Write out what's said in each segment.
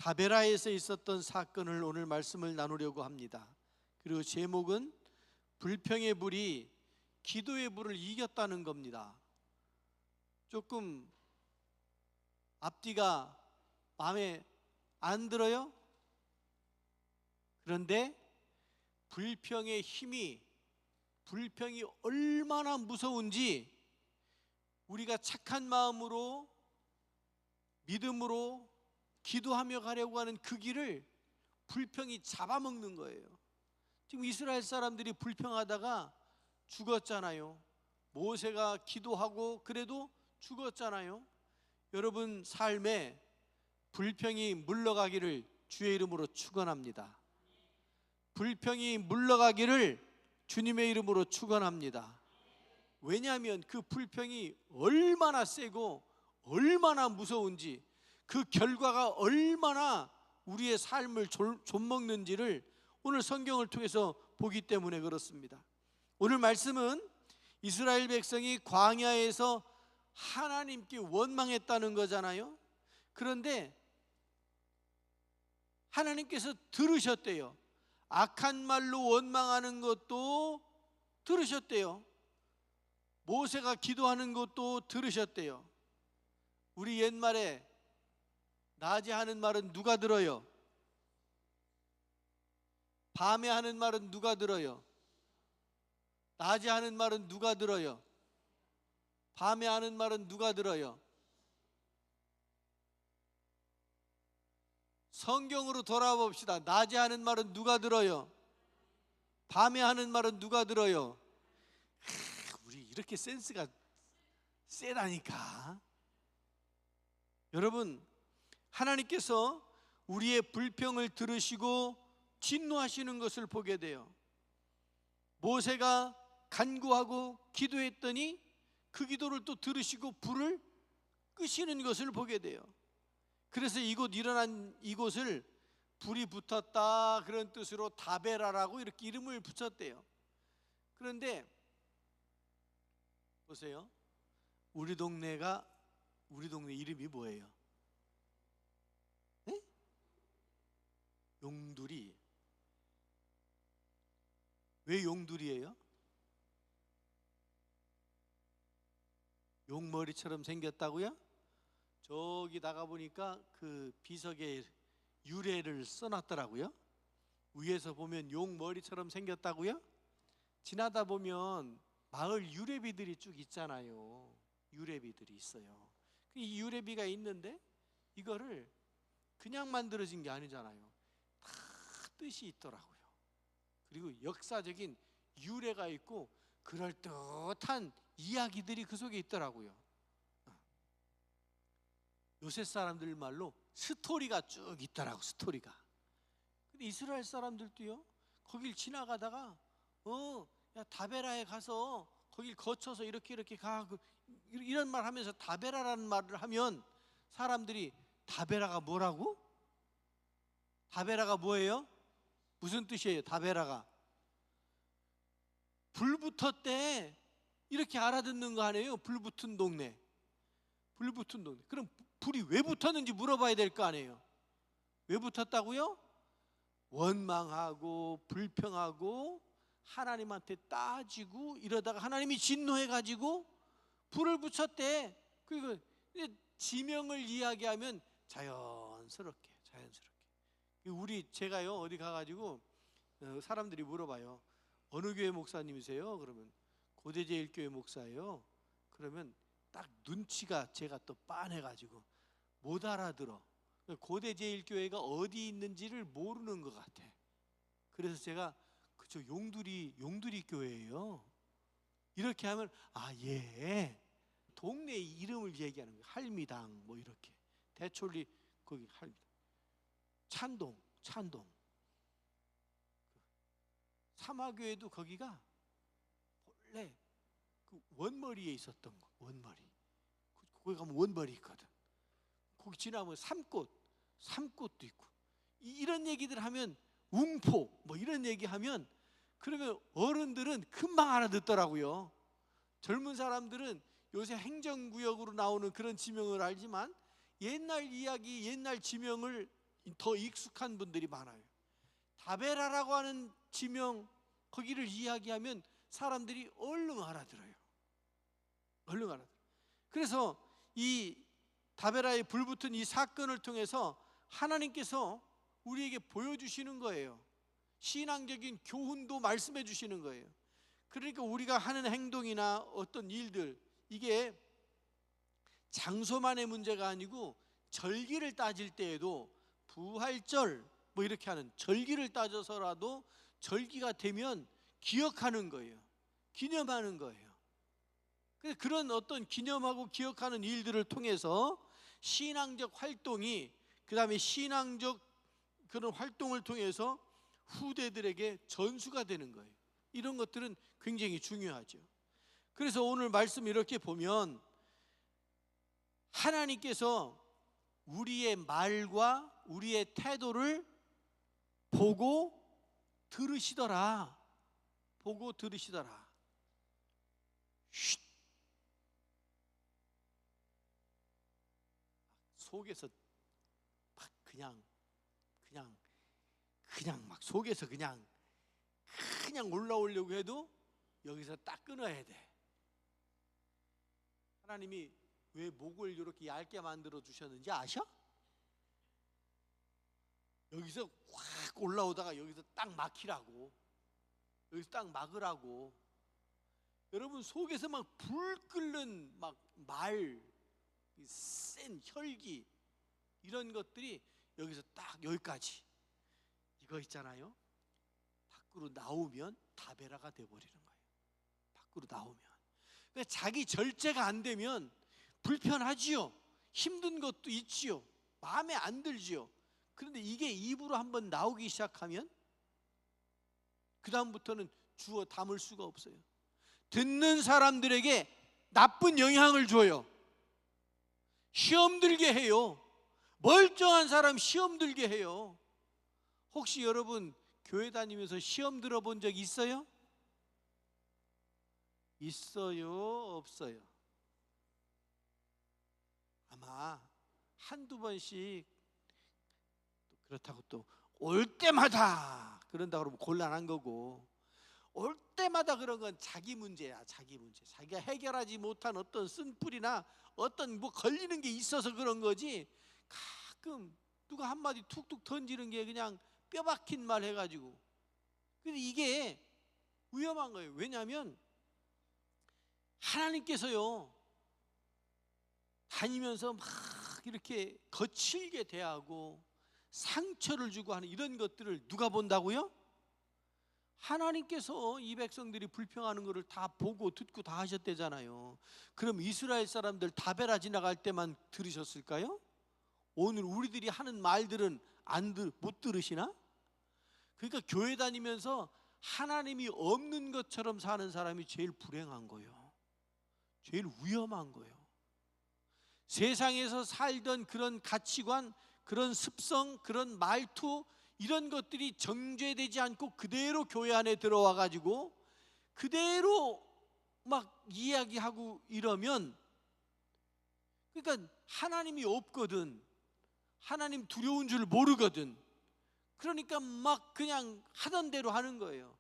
다베라에서 있었던 사건을 오늘 말씀을 나누려고 합니다. 그리고 제목은 불평의 불이 기도의 불을 이겼다는 겁니다. 조금 앞뒤가 마음에 안 들어요? 그런데 불평의 힘이, 불평이 얼마나 무서운지 우리가 착한 마음으로 믿음으로 기도하며 가려고 하는 그 길을 불평이 잡아먹는 거예요. 지금 이스라엘 사람들이 불평하다가 죽었잖아요. 모세가 기도하고 그래도 죽었잖아요. 여러분 삶에 불평이 물러가기를 주의 이름으로 축원합니다. 불평이 물러가기를 주님의 이름으로 축원합니다. 왜냐하면 그 불평이 얼마나 세고 얼마나 무서운지, 그 결과가 얼마나 우리의 삶을 좀먹는지를 오늘 성경을 통해서 보기 때문에 그렇습니다. 오늘 말씀은 이스라엘 백성이 광야에서 하나님께 원망했다는 거잖아요. 그런데 하나님께서 들으셨대요. 악한 말로 원망하는 것도 들으셨대요. 모세가 기도하는 것도 들으셨대요. 우리 옛말에 낮에 하는 말은 누가 들어요? 밤에 하는 말은 누가 들어요? 낮에 하는 말은 누가 들어요? 밤에 하는 말은 누가 들어요? 성경으로 돌아봅시다. 낮에 하는 말은 누가 들어요? 밤에 하는 말은 누가 들어요? 우리 이렇게 센스가 세다니까. 여러분, 하나님께서 우리의 불평을 들으시고 진노하시는 것을 보게 돼요. 모세가 간구하고 기도했더니 그 기도를 또 들으시고 불을 끄시는 것을 보게 돼요. 그래서 일어난 이곳을 불이 붙었다 그런 뜻으로 다베라라고 이렇게 이름을 붙였대요. 그런데 보세요. 우리 동네 이름이 뭐예요? 네? 용두리. 왜 용두리예요? 용머리처럼 생겼다고요? 저기 나가 보니까 그 비석에 유래를 써놨더라고요. 위에서 보면 용머리처럼 생겼다고요? 지나다 보면 마을 유래비들이 쭉 있잖아요. 유래비들이 있어요. 이 유래비가 있는데 이거를 그냥 만들어진 게 아니잖아요. 다 뜻이 있더라고요. 그리고 역사적인 유래가 있고 그럴듯한 이야기들이 그 속에 있더라고요. 요새 사람들 말로 스토리가 쭉 있더라고. 스토리가. 근데 이스라엘 사람들도요, 거길 지나가다가 야 다베라에 가서 거길 거쳐서 이렇게 가, 이런 말 하면서 다베라라는 말을 하면 사람들이 다베라가 뭐라고? 다베라가 뭐예요? 무슨 뜻이에요? 다베라가 불 붙었대 이렇게 알아듣는 거 아니에요? 불 붙은 동네. 불 붙은 동네. 그럼 불이 왜 붙었는지 물어봐야 될 거 아니에요? 왜 붙었다고요? 원망하고 불평하고 하나님한테 따지고 이러다가 하나님이 진노해가지고 불을 붙였대. 그리고 지명을 이야기하면 자연스럽게 제가요 어디 가가지고 사람들이 물어봐요. 어느 교회 목사님이세요? 그러면 고대제일교회 목사예요. 그러면 딱 눈치가 제가 또 빤해가지고 못 알아들어. 고대제일교회가 어디 있는지를 모르는 것 같아. 그래서 제가 그저 용두리 교회예요. 이렇게 하면 예. 동네 이름을 얘기하는 거예요. 할미당 뭐 이렇게. 대촐리 거기 할미당. 찬동. 사마교회도 거기가 원래 그 원머리에 있었던 거. 원머리. 거기 가면 원머리 있거든. 거기 지나면 삼꽃도 있고. 이런 얘기들 하면 웅포 뭐 이런 얘기하면 그러면 어른들은 금방 알아듣더라고요. 젊은 사람들은 요새 행정구역으로 나오는 그런 지명을 알지만 옛날 이야기, 옛날 지명을 더 익숙한 분들이 많아요. 다베라라고 하는 지명, 거기를 이야기하면 사람들이 얼른 알아들어요. 얼른 알아들어요. 그래서 이 다베라에 불붙은 이 사건을 통해서 하나님께서 우리에게 보여주시는 거예요. 신앙적인 교훈도 말씀해 주시는 거예요. 그러니까 우리가 하는 행동이나 어떤 일들, 이게 장소만의 문제가 아니고 절기를 따질 때에도 부활절 뭐 이렇게 하는 절기를 따져서라도 절기가 되면 기억하는 거예요. 기념하는 거예요. 그런 어떤 기념하고 기억하는 일들을 통해서 신앙적 활동이, 그 다음에 신앙적 그런 활동을 통해서 후대들에게 전수가 되는 거예요. 이런 것들은 굉장히 중요하죠. 그래서 오늘 말씀 이렇게 보면 하나님께서 우리의 말과 우리의 태도를 보고 들으시더라. 보고 들으시더라. 쉿. 속에서 막 그냥 막 속에서 그냥 올라오려고 해도 여기서 딱 끊어야 돼. 하나님이 왜 목을 이렇게 얇게 만들어 주셨는지 아셔? 여기서 확 올라오다가 여기서 딱 막히라고, 여기서 딱 막으라고. 여러분 속에서 막 불 끓는 막 말, 센 혈기, 이런 것들이 여기서 딱 여기까지, 이거 있잖아요. 밖으로 나오면 다베라가 돼버리는 거예요. 밖으로 나오면. 그러니까 자기 절제가 안 되면 불편하지요. 힘든 것도 있지요. 마음에 안 들지요. 그런데 이게 입으로 한번 나오기 시작하면 그 다음부터는 주워 담을 수가 없어요. 듣는 사람들에게 나쁜 영향을 줘요. 시험 들게 해요. 멀쩡한 사람 시험 들게 해요. 혹시 여러분 교회 다니면서 시험 들어본 적 있어요? 있어요? 없어요? 아마 한두 번씩, 그렇다고 또 올 때마다 그런다 그러면 곤란한 거고, 올 때마다 그런 건 자기 문제야. 자기 문제. 자기가 해결하지 못한 어떤 쓴뿌리나 어떤 뭐 걸리는 게 있어서 그런 거지, 가끔 누가 한마디 툭툭 던지는 게 그냥 뼈 박힌 말 해가지고. 근데 이게 위험한 거예요. 왜냐하면 하나님께서요, 다니면서 막 이렇게 거칠게 대하고 상처를 주고 하는 이런 것들을 누가 본다고요? 하나님께서 이 백성들이 불평하는 것을 다 보고 듣고 다 하셨대잖아요. 그럼 이스라엘 사람들 다베라 지나갈 때만 들으셨을까요? 오늘 우리들이 하는 말들은 못 들으시나? 그러니까 교회 다니면서 하나님이 없는 것처럼 사는 사람이 제일 불행한 거예요. 제일 위험한 거예요. 세상에서 살던 그런 가치관, 그런 습성, 그런 말투, 이런 것들이 정죄되지 않고 그대로 교회 안에 들어와 가지고 그대로 막 이야기하고 이러면, 그러니까 하나님이 없거든. 하나님 두려운 줄 모르거든. 그러니까 막 그냥 하던 대로 하는 거예요.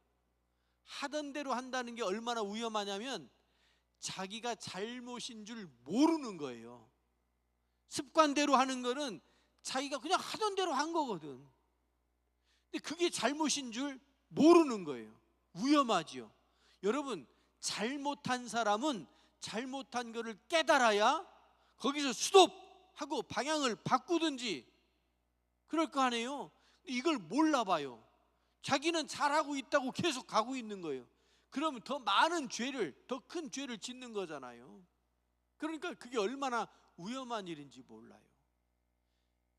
하던 대로 한다는 게 얼마나 위험하냐면 자기가 잘못인 줄 모르는 거예요. 습관대로 하는 거는 자기가 그냥 하던 대로 한 거거든. 근데 그게 잘못인 줄 모르는 거예요. 위험하지요. 여러분, 잘못한 사람은 잘못한 거를 깨달아야 거기서 스톱하고 방향을 바꾸든지 그럴 거 아니에요. 근데 이걸 몰라봐요. 자기는 잘하고 있다고 계속 가고 있는 거예요. 그러면 더 많은 죄를, 더 큰 죄를 짓는 거잖아요. 그러니까 그게 얼마나 위험한 일인지 몰라요.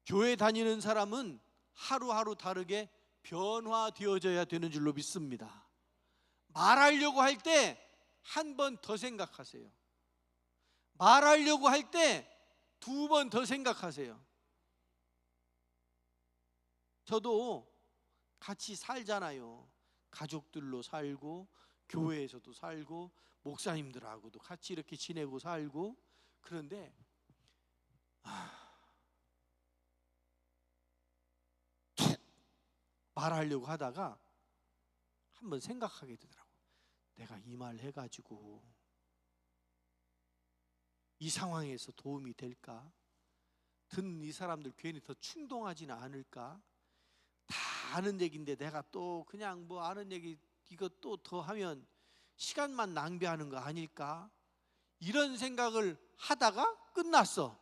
교회 다니는 사람은 하루하루 다르게 변화되어져야 되는 줄로 믿습니다. 말하려고 할 때 한 번 더 생각하세요. 말하려고 할 때 두 번 더 생각하세요. 저도 같이 살잖아요. 가족들로 살고 교회에서도 살고 목사님들하고도 같이 이렇게 지내고 살고. 그런데 말하려고 하다가 한번 생각하게 되더라고. 내가 이 말 해가지고 이 상황에서 도움이 될까? 듣는 이 사람들 괜히 더 충동하지는 않을까? 다 아는 얘기인데 내가 또 그냥 뭐 아는 얘기 이거 또 더 하면 시간만 낭비하는 거 아닐까? 이런 생각을 하다가 끝났어.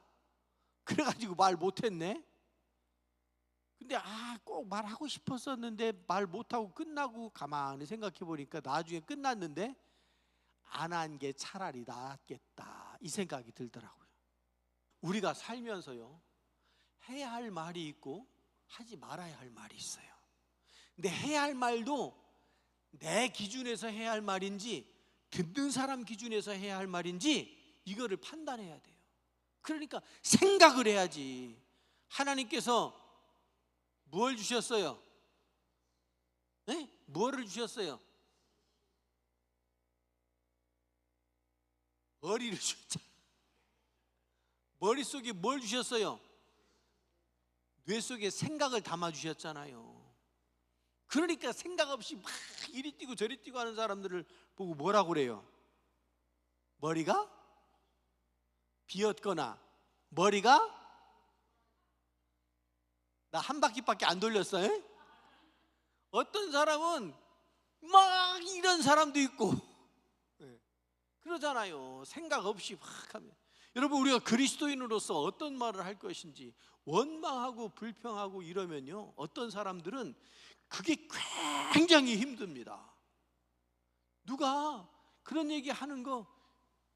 그래가지고 말 못했네. 근데 꼭 말하고 싶었었는데 말 못하고 끝나고 가만히 생각해 보니까 나중에 끝났는데 안 한 게 차라리 낫겠다 이 생각이 들더라고요. 우리가 살면서요, 해야 할 말이 있고 하지 말아야 할 말이 있어요. 근데 해야 할 말도 내 기준에서 해야 할 말인지 듣는 사람 기준에서 해야 할 말인지 이거를 판단해야 돼요. 그러니까 생각을 해야지. 하나님께서 뭘 주셨어요? 네? 뭐를 주셨어요? 머리를 주셨잖아요. 머릿속에 뭘 주셨어요? 뇌 속에 생각을 담아주셨잖아요. 그러니까 생각 없이 막 이리 뛰고 저리 뛰고 하는 사람들을 보고 뭐라고 그래요? 머리가 비었거나 머리가 나 한 바퀴밖에 안 돌렸어요. 어떤 사람은 막 이런 사람도 있고 그러잖아요. 생각 없이 막 하면. 여러분, 우리가 그리스도인으로서 어떤 말을 할 것인지 원망하고 불평하고 이러면요, 어떤 사람들은 그게 굉장히 힘듭니다. 누가 그런 얘기 하는 거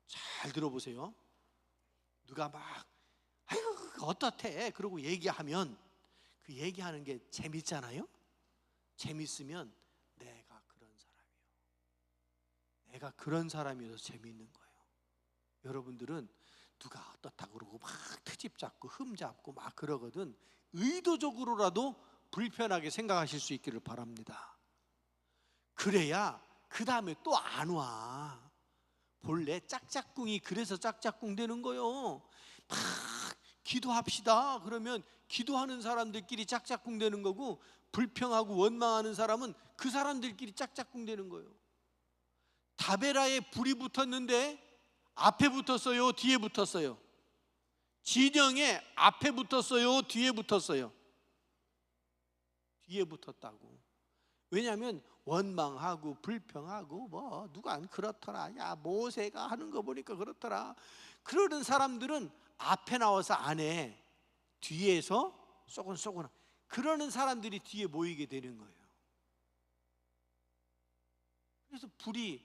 잘 들어보세요. 누가 막 아유 어떻대 그러고 얘기하면 그 얘기하는 게 재밌잖아요. 재밌으면 내가 그런 사람이어서 재밌는 거예요. 여러분들은 누가 어떻다고 그러고 막 트집 잡고 흠 잡고 막 그러거든 의도적으로라도 불편하게 생각하실 수 있기를 바랍니다. 그래야 그 다음에 또 안 와. 본래 짝짝꿍이 그래서 짝짝꿍 되는 거요. 막 기도합시다 그러면 기도하는 사람들끼리 짝짝꿍 되는 거고, 불평하고 원망하는 사람은 그 사람들끼리 짝짝꿍 되는 거예요. 다베라에 불이 붙었는데 앞에 붙었어요, 뒤에 붙었어요? 진영에 앞에 붙었어요, 뒤에 붙었어요? 뒤에 붙었다고. 왜냐하면 원망하고 불평하고 뭐 누가 그렇더라, 야 모세가 하는 거 보니까 그렇더라, 그러는 사람들은 앞에 나와서 안 해. 뒤에서 쏘곤쏘곤 그러는 사람들이 뒤에 모이게 되는 거예요. 그래서 불이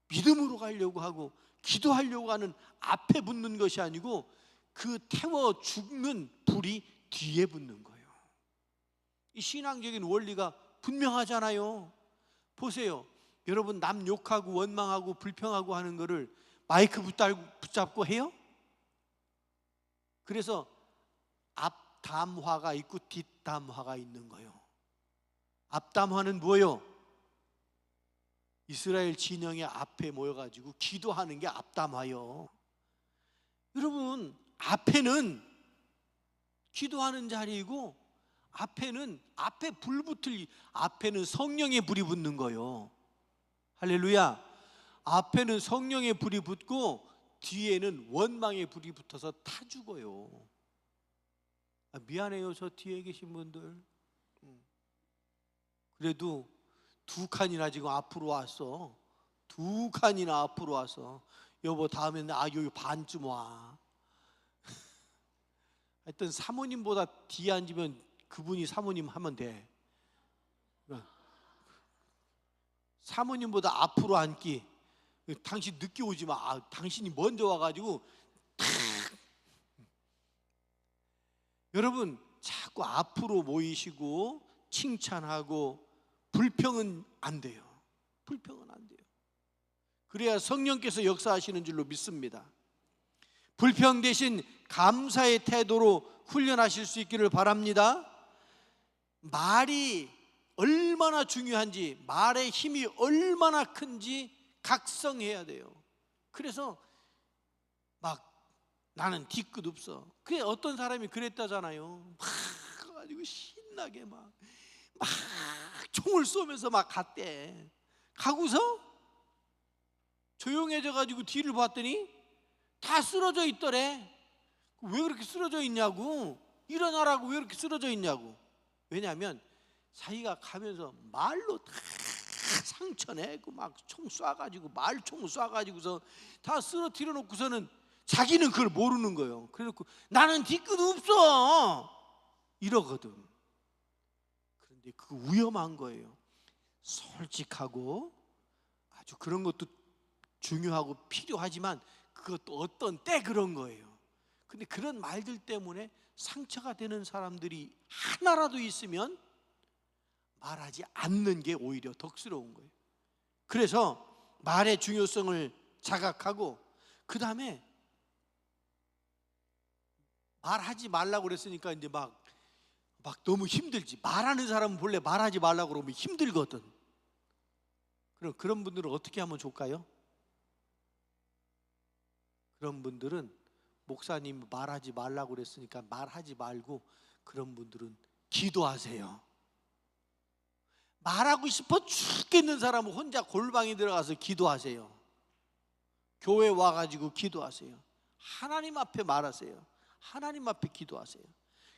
믿음으로 가려고 하고 기도하려고 하는 앞에 붙는 것이 아니고 그 태워 죽는 불이 뒤에 붙는 거예요. 이 신앙적인 원리가 분명하잖아요. 보세요. 여러분, 남 욕하고 원망하고 불평하고 하는 거를 마이크 붙잡고 해요? 그래서 앞담화가 있고 뒷담화가 있는 거예요. 앞담화는 뭐예요? 이스라엘 진영의 앞에 모여가지고 기도하는 게 앞담화요. 여러분, 앞에는 기도하는 자리이고 앞에 불 붙을, 앞에는 성령의 불이 붙는 거예요. 할렐루야. 앞에는 성령의 불이 붙고 뒤에는 원망의 불이 붙어서 타 죽어요. 미안해요, 저 뒤에 계신 분들. 그래도 두 칸이나 지금 앞으로 왔어. 두 칸이나 앞으로 와서 여보 다음에는 여기 반쯤 와. 하여튼 사모님보다 뒤에 앉으면 그분이 사모님 하면 돼. 사모님보다 앞으로 앉기. 당신 늦게 오지 마. 당신이 먼저 와가지고 탁. 여러분, 자꾸 앞으로 모이시고 칭찬하고 불평은 안 돼요. 불평은 안 돼요. 그래야 성령께서 역사하시는 줄로 믿습니다. 불평 대신 감사의 태도로 훈련하실 수 있기를 바랍니다. 말이 얼마나 중요한지, 말의 힘이 얼마나 큰지 각성해야 돼요. 그래서 막 나는 뒤끝 없어. 그래, 어떤 사람이 그랬다잖아요. 막 가지고 신나게 막 막 총을 쏘면서 막 갔대. 가고서 조용해져 가지고 뒤를 봤더니 다 쓰러져 있더래. 왜 그렇게 쓰러져 있냐고, 일어나라고 왜 그렇게 쓰러져 있냐고. 왜냐하면 자기가 가면서 말로 다 상처 내고 막 총 쏴가지고, 말총 쏴가지고서 다 쓰러뜨려 놓고서는 자기는 그걸 모르는 거예요. 그래놓고 나는 뒤끝 없어 이러거든. 그런데 그거 위험한 거예요. 솔직하고 아주 그런 것도 중요하고 필요하지만 그것도 어떤 때 그런 거예요. 근데 그런 말들 때문에 상처가 되는 사람들이 하나라도 있으면 말하지 않는 게 오히려 덕스러운 거예요. 그래서 말의 중요성을 자각하고, 그 다음에 말하지 말라고 그랬으니까 이제 막 너무 힘들지. 말하는 사람은 본래 말하지 말라고 그러면 힘들거든. 그럼 그런 분들은 어떻게 하면 좋을까요? 그런 분들은 목사님이 말하지 말라고 그랬으니까 말하지 말고, 그런 분들은 기도하세요. 말하고 싶어 죽겠는 사람은 혼자 골방에 들어가서 기도하세요. 교회 와가지고 기도하세요. 하나님 앞에 말하세요. 하나님 앞에 기도하세요.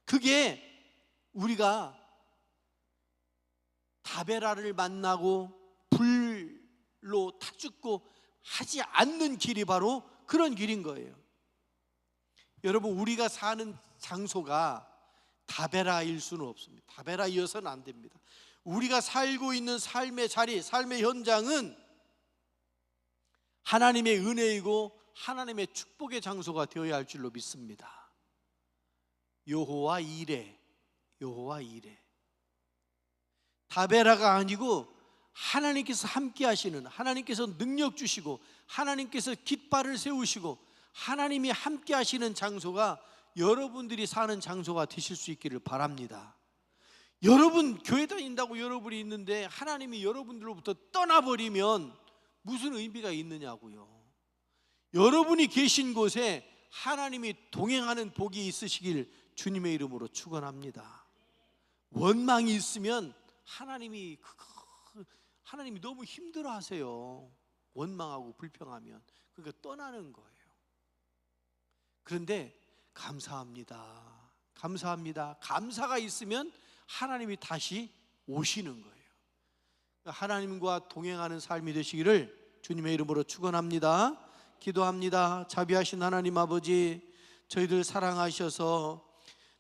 그게 우리가 다베라를 만나고 불로 타 죽고 하지 않는 길이 바로 그런 길인 거예요. 여러분, 우리가 사는 장소가 다베라일 수는 없습니다. 다베라이어서는 안 됩니다. 우리가 살고 있는 삶의 자리, 삶의 현장은 하나님의 은혜이고 하나님의 축복의 장소가 되어야 할 줄로 믿습니다. 여호와 이레, 여호와 이레. 다베라가 아니고 하나님께서 함께 하시는, 하나님께서 능력 주시고 하나님께서 깃발을 세우시고 하나님이 함께 하시는 장소가 여러분들이 사는 장소가 되실 수 있기를 바랍니다. 여러분 교회 다닌다고 여러분이 있는데 하나님이 여러분들로부터 떠나버리면 무슨 의미가 있느냐고요. 여러분이 계신 곳에 하나님이 동행하는 복이 있으시길 주님의 이름으로 축원합니다. 원망이 있으면 하나님이 너무 힘들어하세요. 원망하고 불평하면. 그러니까 떠나는 거예요. 그런데 감사합니다. 감사합니다. 감사가 있으면 하나님이 다시 오시는 거예요. 하나님과 동행하는 삶이 되시기를 주님의 이름으로 축원합니다. 기도합니다. 자비하신 하나님 아버지, 저희들 사랑하셔서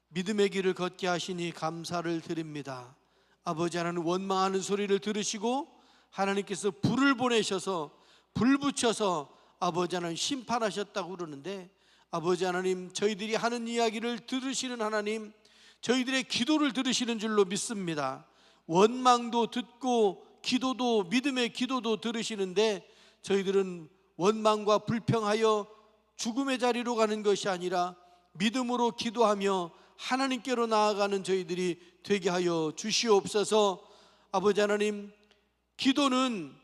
믿음의 길을 걷게 하시니 감사를 드립니다. 아버지 하나님, 원망하는 소리를 들으시고 하나님께서 불을 보내셔서 불 붙여서 아버지 하나님 심판하셨다고 그러는데, 아버지 하나님, 저희들이 하는 이야기를 들으시는 하나님, 저희들의 기도를 들으시는 줄로 믿습니다. 원망도 듣고 기도도, 믿음의 기도도 들으시는데 저희들은 원망과 불평하여 죽음의 자리로 가는 것이 아니라 믿음으로 기도하며 하나님께로 나아가는 저희들이 되게 하여 주시옵소서. 아버지 하나님, 기도는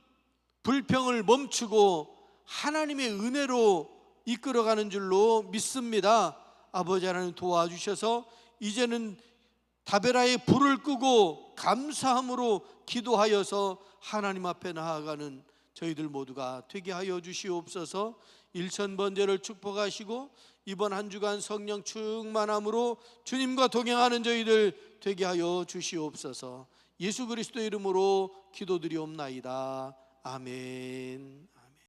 불평을 멈추고 하나님의 은혜로 이끌어가는 줄로 믿습니다. 아버지 하나님, 도와주셔서 이제는 다베라의 불을 끄고 감사함으로 기도하여서 하나님 앞에 나아가는 저희들 모두가 되게 하여 주시옵소서. 일천번제를 축복하시고 이번 한 주간 성령 충만함으로 주님과 동행하는 저희들 되게 하여 주시옵소서. 예수 그리스도의 이름으로 기도드리옵나이다. 아멘.